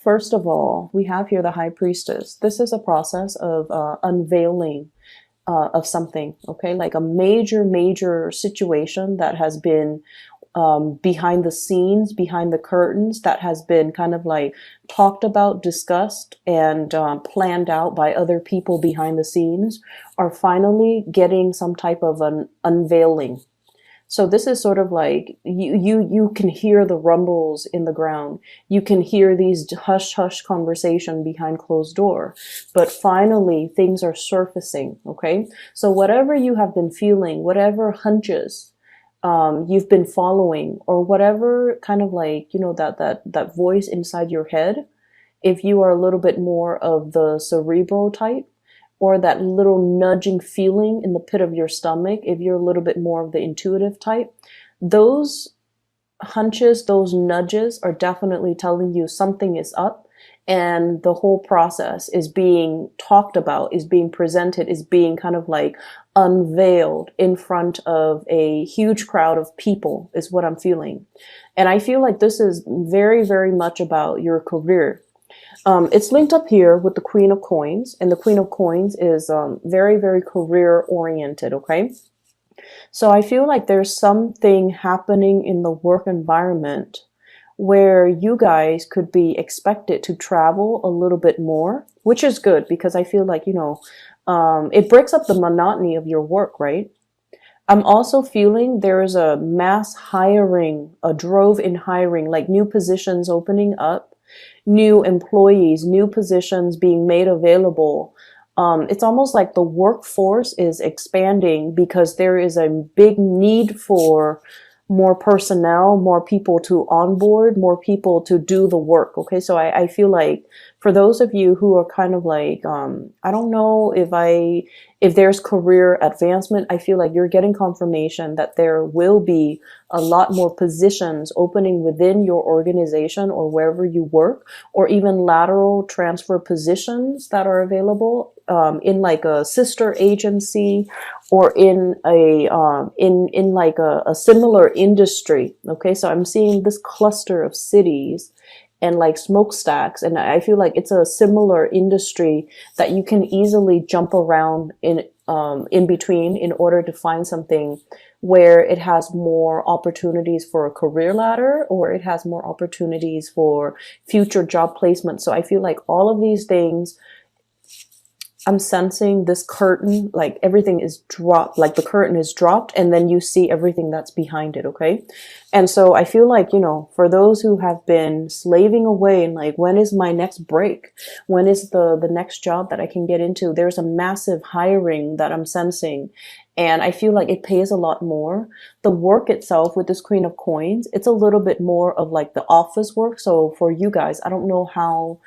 First of all, we have here the High Priestess. This is a process of unveiling of something, okay? Like a major situation that has been behind the scenes, behind the curtains, that has been kind of like talked about, discussed, and planned out by other people behind the scenes, are finally getting some type of an unveiling. So this is sort of like you can hear the rumbles in the ground. You can hear these hush conversation behind closed door. But finally things are surfacing, okay? So whatever you have been feeling, whatever hunches you've been following, or whatever kind of like, that voice inside your head, if you are a little bit more of the cerebral type, or that little nudging feeling in the pit of your stomach, if you're a little bit more of the intuitive type, those hunches, those nudges are definitely telling you something is up, and the whole process is being talked about, is being presented, is being kind of like unveiled in front of a huge crowd of people, is what I'm feeling. And I feel like this is very much about your career. It's linked up here with the Queen of Coins, and the Queen of Coins is very career oriented, okay? So I feel like there's something happening in the work environment where you guys could be expected to travel a little bit more, which is good because I feel like, it breaks up the monotony of your work, right? I'm also feeling there is a mass hiring, a drove in hiring, like new positions opening up, new employees, new positions being made available. It's almost like the workforce is expanding because there is a big need for more personnel, more people to onboard, more people to do the work. Okay, so I feel like for those of you who are kind of like, I don't know if there's career advancement, I feel like you're getting confirmation that there will be a lot more positions opening within your organization or wherever you work, or even lateral transfer positions that are available in like a sister agency, or in a in like a similar industry. Okay, so I'm seeing this cluster of cities and like smokestacks, and I feel like it's a similar industry that you can easily jump around in between in order to find something where it has more opportunities for a career ladder, or it has more opportunities for future job placement. So I feel like all of these things, I'm sensing this curtain, like everything is dropped, like the curtain is dropped, and then you see everything that's behind it, okay? And so I feel like, for those who have been slaving away and like, when is my next break? When is the next job that I can get into? There's a massive hiring that I'm sensing, and I feel like it pays a lot more. The work itself with this Queen of Coins, it's a little bit more of like the office work. So for you guys, I don't know how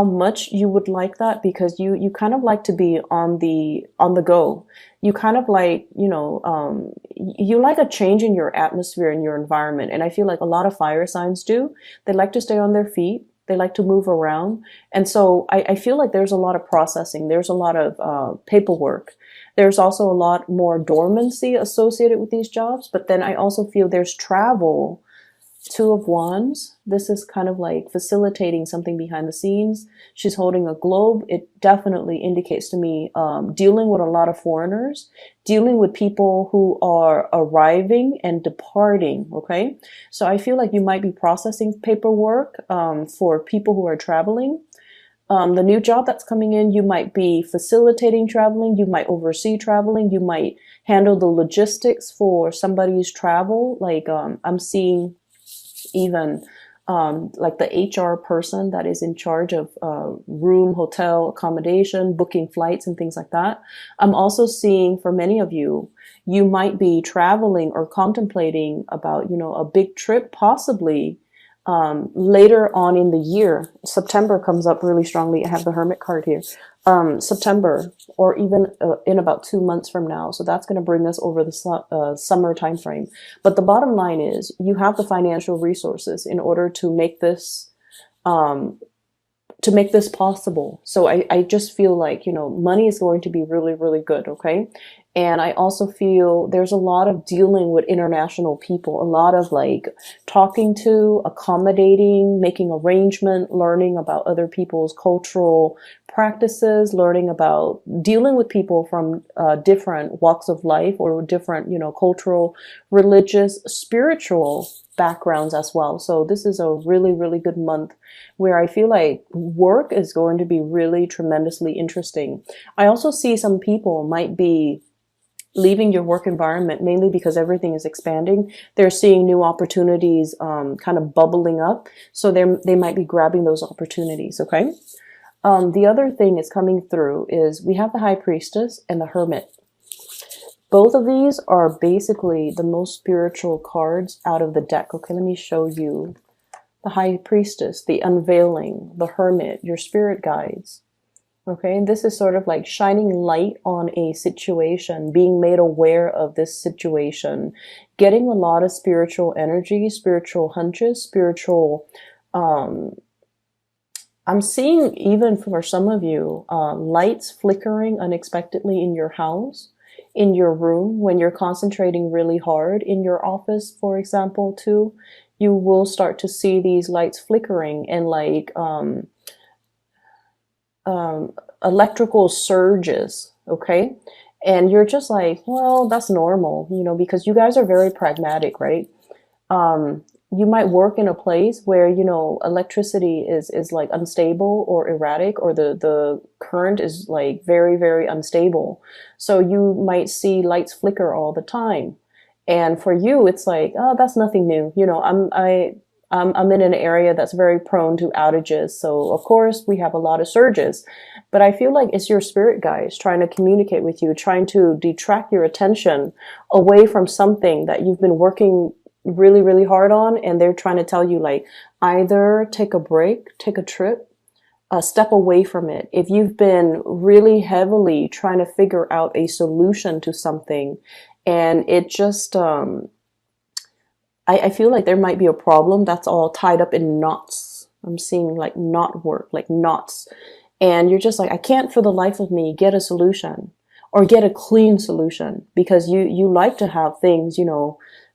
much you would like that, because you kind of like to be on the go. You kind of like, you like a change in your atmosphere and your environment. And I feel like a lot of fire signs do. They like to stay on their feet. They like to move around. And so I feel like there's a lot of processing. There's a lot of paperwork. There's also a lot more dormancy associated with these jobs. But then I also feel there's travel. Two of Wands. This is kind of like facilitating something behind the scenes. She's holding a globe. It definitely indicates to me dealing with a lot of foreigners, dealing with people who are arriving and departing, okay? So I feel like you might be processing paperwork for people who are traveling. The new job that's coming in, you might be facilitating traveling, you might oversee traveling, you might handle the logistics for somebody's travel. Like I'm seeing even like the HR person that is in charge of room, hotel, accommodation, booking flights and things like that. I'm also seeing for many of you, you might be traveling or contemplating about, a big trip, possibly later on in the year. September comes up really strongly. I have the Hermit card here. September, or even in about 2 months from now. So that's going to bring us over the summer time frame. But the bottom line is you have the financial resources in order to make this possible. So I just feel like, money is going to be really good. Okay. And I also feel there's a lot of dealing with international people, a lot of like talking to, accommodating, making arrangement, learning about other people's cultural practices, learning about dealing with people from different walks of life or different, cultural, religious, spiritual backgrounds as well. So this is a really, really good month where I feel like work is going to be really tremendously interesting. I also see some people might be leaving your work environment mainly because everything is expanding. They're seeing new opportunities kind of bubbling up. So they might be grabbing those opportunities, okay? The other thing is coming through is we have the High Priestess and the Hermit. Both of these are basically the most spiritual cards out of the deck. Okay, let me show you. The High Priestess, the Unveiling, the Hermit, your spirit guides. Okay, and this is sort of like shining light on a situation, being made aware of this situation, getting a lot of spiritual energy, spiritual hunches, spiritual, I'm seeing even for some of you, lights flickering unexpectedly in your house, in your room, when you're concentrating really hard in your office, for example, too, you will start to see these lights flickering and like, electrical surges, okay? And you're just like, well, that's normal, because you guys are very pragmatic, right? You might work in a place where, electricity is like unstable or erratic, or the current is like very, very unstable. So you might see lights flicker all the time. And for you, it's like, oh, that's nothing new. I'm in an area that's very prone to outages. So of course we have a lot of surges, but I feel like it's your spirit guides trying to communicate with you, trying to detract your attention away from something that you've been working really, really hard on. And they're trying to tell you like, either take a break, take a trip, step away from it. If you've been really heavily trying to figure out a solution to something and it just, I feel like there might be a problem that's all tied up in knots. I'm seeing like knot work, like knots. And you're just like, I can't for the life of me get a solution or get a clean solution, because you like to have things,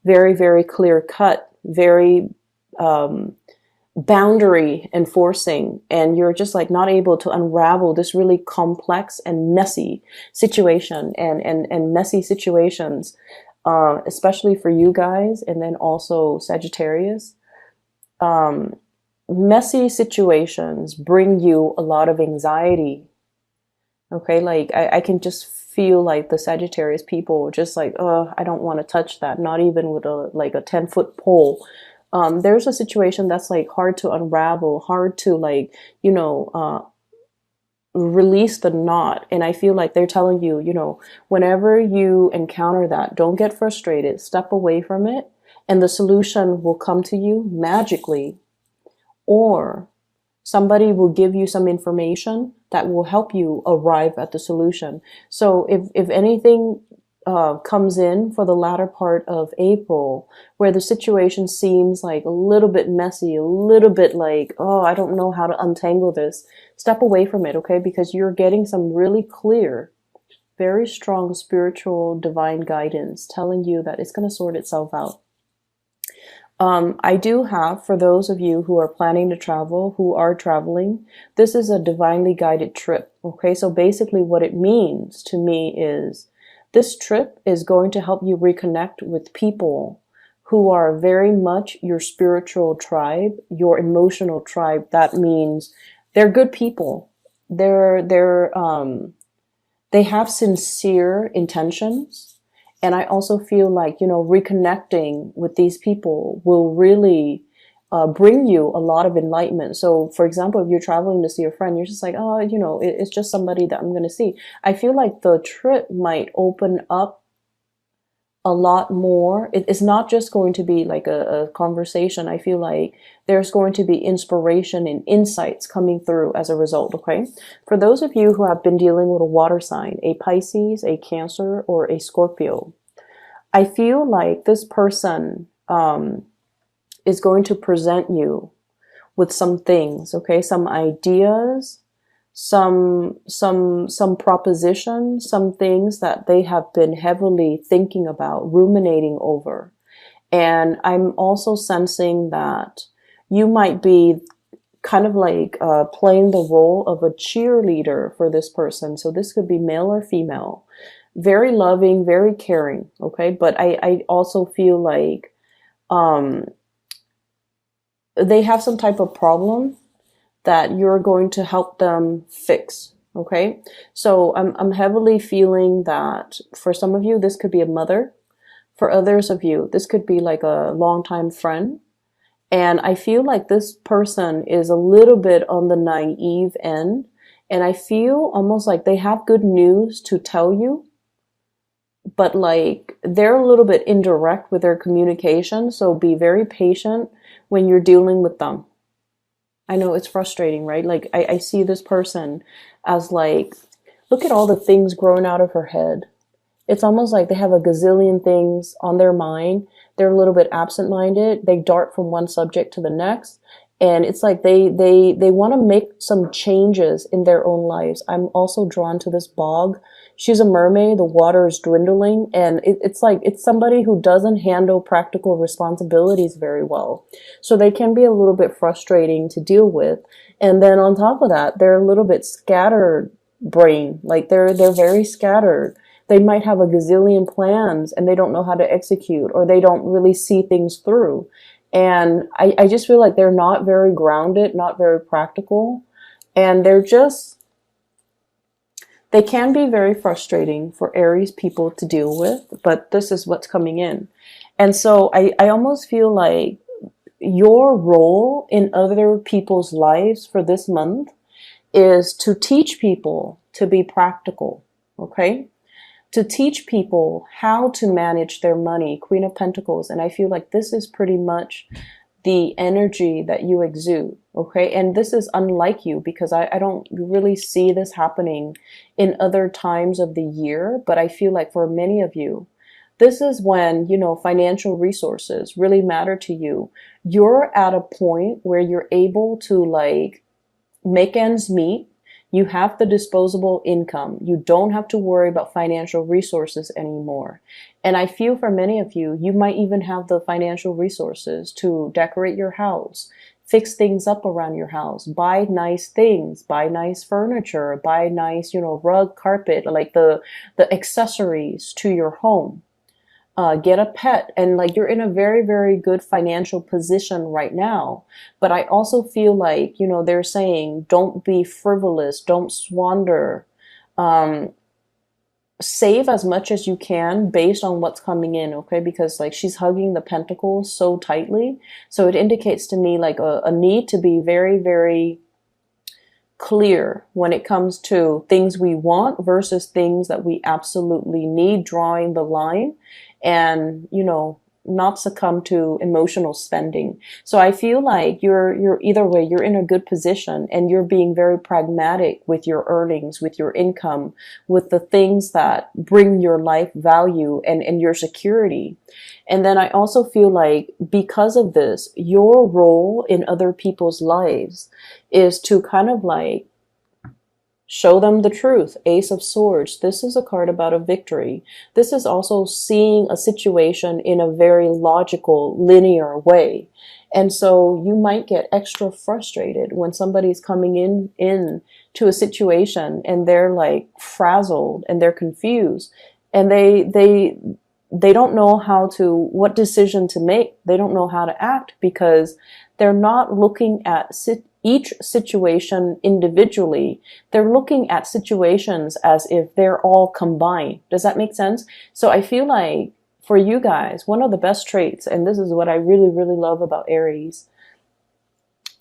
very, very clear cut, very boundary enforcing. And you're just like not able to unravel this really complex and messy situation and messy situations. Especially for you guys, and then also Sagittarius. Messy situations bring you a lot of anxiety. Okay, like I can just feel like the Sagittarius people just like, oh, I don't want to touch that, not even with a 10-foot pole. There's a situation that's like hard to unravel, hard to like, release the knot. And I feel like they're telling you, whenever you encounter that, don't get frustrated, step away from it, and the solution will come to you magically. Or somebody will give you some information that will help you arrive at the solution. So if anything comes in for the latter part of April, where the situation seems like a little bit messy, a little bit like, oh, I don't know how to untangle this, step away from it, okay? Because you're getting some really clear, very strong spiritual divine guidance telling you that it's going to sort itself out. I do have, for those of you who are planning to travel, who are traveling, this is a divinely guided trip, okay? So basically what it means to me is this trip is going to help you reconnect with people who are very much your spiritual tribe, your emotional tribe. That means they're good people. They have sincere intentions. And I also feel like, reconnecting with these people will really bring you a lot of enlightenment. So, for example, if you're traveling to see a friend, you're just like, oh, it's just somebody that I'm going to see. I feel like the trip might open up a lot more. It's not just going to be like a conversation. I feel like there's going to be inspiration and insights coming through as a result, okay? For those of you who have been dealing with a water sign, a Pisces, a Cancer, or a Scorpio, I feel like this person is going to present you with some things, okay? Some ideas, some proposition, some things that they have been heavily thinking about, ruminating over. And I'm also sensing that you might be kind of like playing the role of a cheerleader for this person. So this could be male or female. Very loving, very caring, okay? But I also feel like they have some type of problem that you're going to help them fix, okay? So I'm heavily feeling that for some of you, this could be a mother. For others of you, this could be like a longtime friend. And I feel like this person is a little bit on the naive end. And I feel almost like they have good news to tell you, but like they're a little bit indirect with their communication. So be very patient when you're dealing with them. I know it's frustrating, right? Like I see this person as like, look at all the things growing out of her head. It's almost like they have a gazillion things on their mind. They're a little bit absent-minded. They dart from one subject to the next. And it's like they want to make some changes in their own lives. I'm also drawn to this bog. She's a mermaid. The water is dwindling. And it's like it's somebody who doesn't handle practical responsibilities very well. So they can be a little bit frustrating to deal with. And then on top of that, they're a little bit scattered brain. Like they're very scattered. They might have a gazillion plans and they don't know how to execute, or they don't really see things through. And I just feel like they're not very grounded, not very practical. And they can be very frustrating for Aries people to deal with, but this is what's coming in. And so I almost feel like your role in other people's lives for this month is to teach people to be practical, okay? To teach people how to manage their money, Queen of Pentacles. And I feel like this is pretty much the energy that you exude, okay? And this is unlike you because I don't really see this happening in other times of the year, but I feel like for many of you, this is when, you know, financial resources really matter to you. You're at a point where you're able to like make ends meet. You have the disposable income. You don't have to worry about financial resources anymore. And I feel for many of you, you might even have the financial resources to decorate your house, fix things up around your house, buy nice things, buy nice furniture, buy nice, you know, rug, carpet, like the accessories to your home. Get a pet, and like you're in a very, very good financial position right now. But I also feel like, you know, they're saying, don't be frivolous, don't squander, save as much as you can based on what's coming in, okay? Because like she's hugging the pentacles so tightly. So it indicates to me like a need to be very, very clear when it comes to things we want versus things that we absolutely need, drawing the line and, you know, not succumb to emotional spending. So I feel like you're either way, you're in a good position and you're being very pragmatic with your earnings, with your income, with the things that bring your life value and your security. And then I also feel like because of this, your role in other people's lives is to kind of like show them the truth. Ace of Swords. This is a card about a victory. This is also seeing a situation in a very logical, linear way. And so you might get extra frustrated when somebody's coming in to a situation and they're like frazzled and they're confused and they don't know what decision to make. They don't know how to act because they're not looking at each situation individually. They're looking at situations as if they're all combined. Does that make sense? So I feel like for you guys, one of the best traits, and this is what I really, really love about Aries,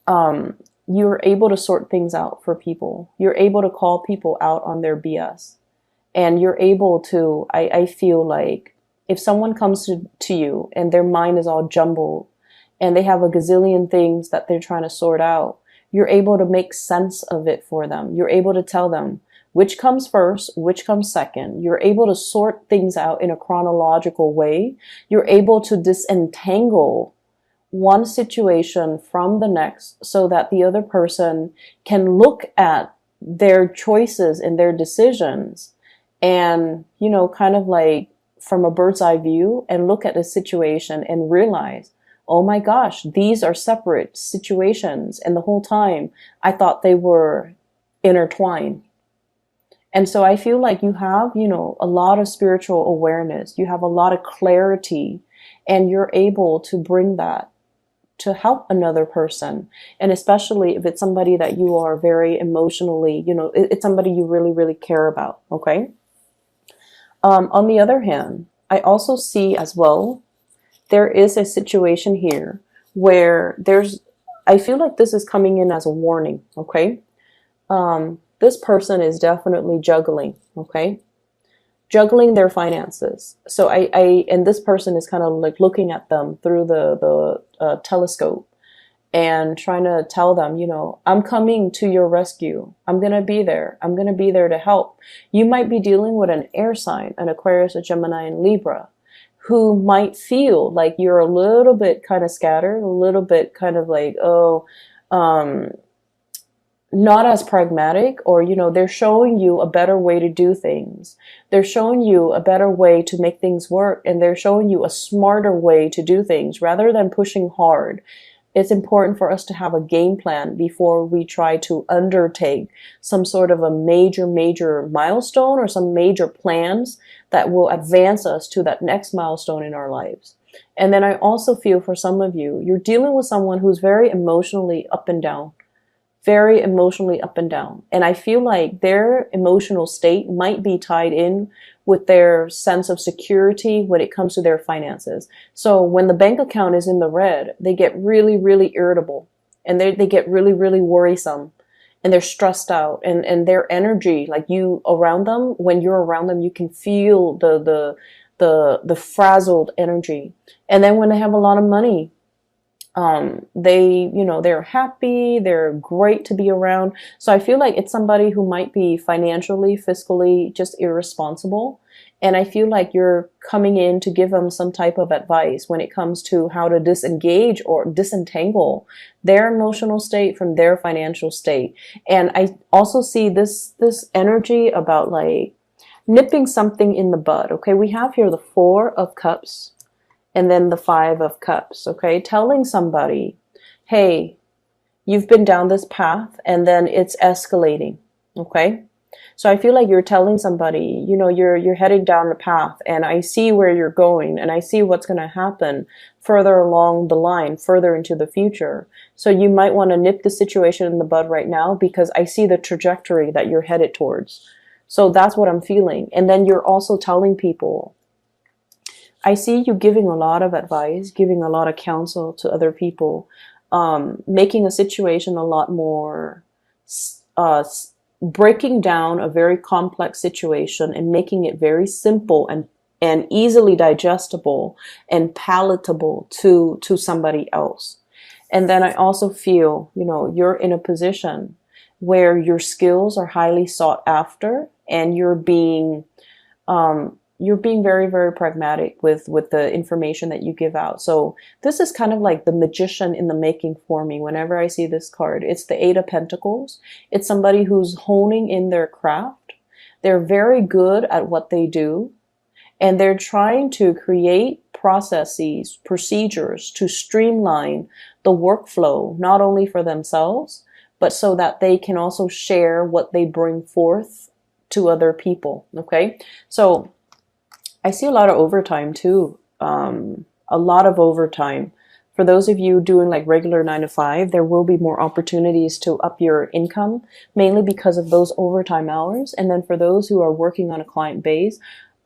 you're able to sort things out for people. You're able to call people out on their BS. And you're able to, I feel like, if someone comes to you and their mind is all jumbled and they have a gazillion things that they're trying to sort out, you're able to make sense of it for them. You're able to tell them which comes first, which comes second. You're able to sort things out in a chronological way. You're able to disentangle one situation from the next so that the other person can look at their choices and their decisions, and, you know, kind of like from a bird's eye view, and look at the situation and realize, oh my gosh, these are separate situations. And the whole time I thought they were intertwined. And so I feel like you have, you know, a lot of spiritual awareness. You have a lot of clarity, and you're able to bring that to help another person. And especially if it's somebody that you are very emotionally, you know, it's somebody you really, really care about. Okay. On the other hand, I also see as well, there is a situation here where I feel like this is coming in as a warning. Okay. This person is definitely juggling. Okay. Juggling their finances. So and this person is kind of like looking at them through the telescope and trying to tell them, you know, I'm coming to your rescue. I'm going to be there. I'm going to be there to help. You might be dealing with an air sign, an Aquarius, a Gemini, and Libra, who might feel like you're a little bit kind of scattered, a little bit kind of like, not as pragmatic, or, you know, they're showing you a better way to do things. They're showing you a better way to make things work, and they're showing you a smarter way to do things rather than pushing hard. It's important for us to have a game plan before we try to undertake some sort of a major milestone or some major plans that will advance us to that next milestone in our lives. And then I also feel for some of you, you're dealing with someone who's very emotionally up and down. Very emotionally up and down. And I feel like their emotional state might be tied in with their sense of security when it comes to their finances. So when the bank account is in the red, they get really, really irritable, and they get really, really worrisome, and they're stressed out, and their energy, like you around them, when you're around them, you can feel the frazzled energy. And then when they have a lot of money, you know, they're happy, they're great to be around. So I feel like it's somebody who might be financially, fiscally just irresponsible. And I feel like you're coming in to give them some type of advice when it comes to how to disengage or disentangle their emotional state from their financial state. And I also see this energy about like nipping something in the bud. Okay. We have here the 4 of Cups, and then the 5 of Cups, okay? Telling somebody, hey, you've been down this path, and then it's escalating, okay? So I feel like you're telling somebody, you know, you're heading down the path, and I see where you're going, and I see what's going to happen further along the line, further into the future. So you might want to nip the situation in the bud right now, because I see the trajectory that you're headed towards. So that's what I'm feeling. And then you're also telling people, I see you giving a lot of advice, giving a lot of counsel to other people, making a situation a lot more, breaking down a very complex situation and making it very simple and easily digestible and palatable to somebody else. And then I also feel, you know, you're in a position where your skills are highly sought after, and you're being very, very pragmatic with the information that you give out. So this is kind of like the magician in the making for me. Whenever I see this card, it's the 8 of Pentacles. It's somebody who's honing in their craft. They're very good at what they do, and they're trying to create processes, procedures to streamline the workflow, not only for themselves, but so that they can also share what they bring forth to other people. Okay. So I see a lot of overtime too. A lot of overtime. For those of you doing like regular 9 to 5, there will be more opportunities to up your income, mainly because of those overtime hours. And then for those who are working on a client base,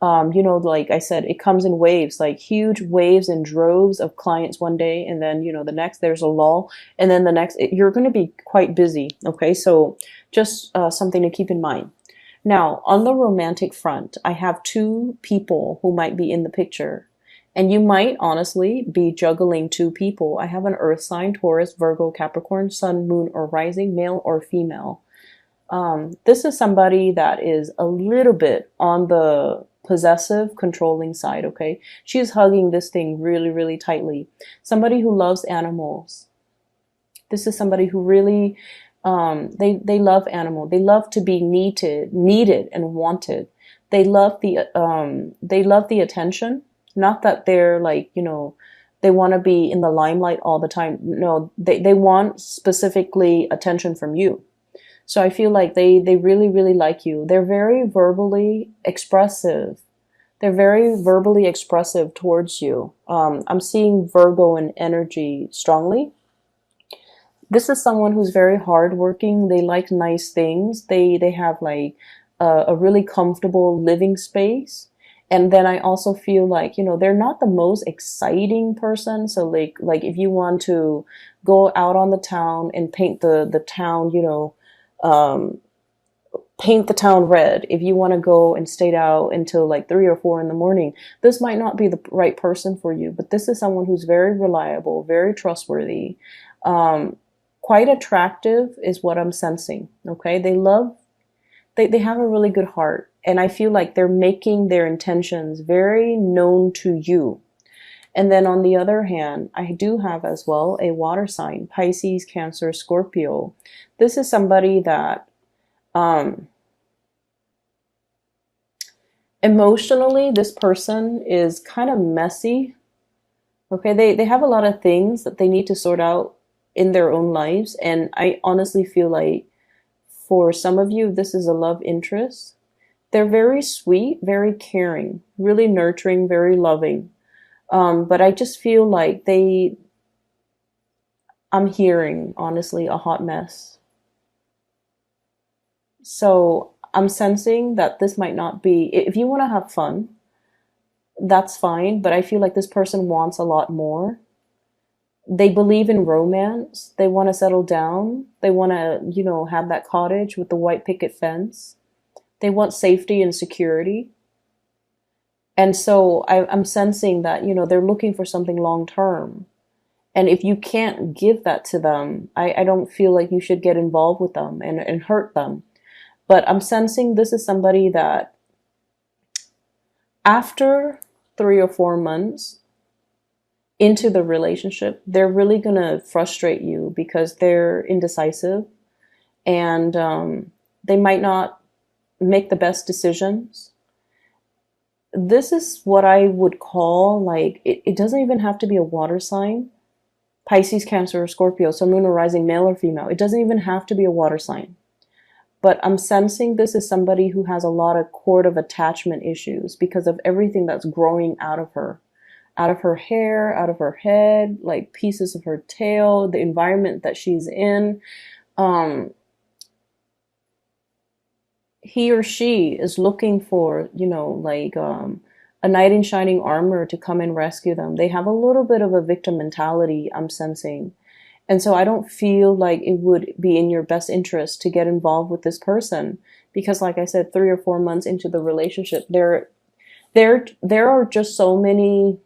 you know, like I said, it comes in waves, like huge waves and droves of clients one day. And then, you know, the next there's a lull. And then the next, you're going to be quite busy. Okay. So just something to keep in mind. Now, on the romantic front, I have 2 people who might be in the picture. And you might honestly be juggling 2 people. I have an earth sign, Taurus, Virgo, Capricorn, sun, moon, or rising, male or female. This is somebody that is a little bit on the possessive, controlling side, okay? She's hugging this thing really, really tightly. Somebody who loves animals. This is somebody who really They love animal. They love to be needed and wanted. They love the attention. Not that they're like, they want to be in the limelight all the time. No, they want specifically attention from you. So I feel like they really, really like you. They're very verbally expressive. They're very verbally expressive towards you. I'm seeing Virgo in energy strongly. This is someone who's very hardworking. They like nice things. They have like a really comfortable living space. And then I also feel like, they're not the most exciting person. So like if you want to go out on the town and paint the town, um, paint the town red. If you want to go and stay out until like 3 or 4 in the morning, this might not be the right person for you. But this is someone who's very reliable, very trustworthy, um, quite attractive is what I'm sensing. Okay, they have a really good heart, and I feel like they're making their intentions very known to you. And then on the other hand, I do have as well a water sign, Pisces, Cancer, Scorpio. This is somebody that um, emotionally, this person is kind of messy. Okay, they have a lot of things that they need to sort out in their own lives. And I honestly feel like for some of you, this is a love interest. They're very sweet, very caring, really nurturing, very loving. But I just feel like I'm hearing, honestly, a hot mess. So I'm sensing that this might not be, if you want to have fun, that's fine. But I feel like this person wants a lot more. They believe in romance. They want to settle down. They want to, have that cottage with the white picket fence. They want safety and security. And so I'm sensing that, they're looking for something long term. And if you can't give that to them, I don't feel like you should get involved with them and hurt them. But I'm sensing this is somebody that after 3 or 4 months into the relationship, they're really going to frustrate you because they're indecisive, and they might not make the best decisions. This is what I would call like, it doesn't even have to be a water sign. Pisces, Cancer, or Scorpio, so moon or rising, male or female. It doesn't even have to be a water sign. But I'm sensing this is somebody who has a lot of cord of attachment issues because of everything that's growing out of her hair, out of her head, like pieces of her tail, the environment that she's in. Um, he or she is looking for, like a knight in shining armor to come and rescue them. They have a little bit of a victim mentality, I'm sensing. And so I don't feel like it would be in your best interest to get involved with this person because, like I said, 3 or 4 months into the relationship, there are just so many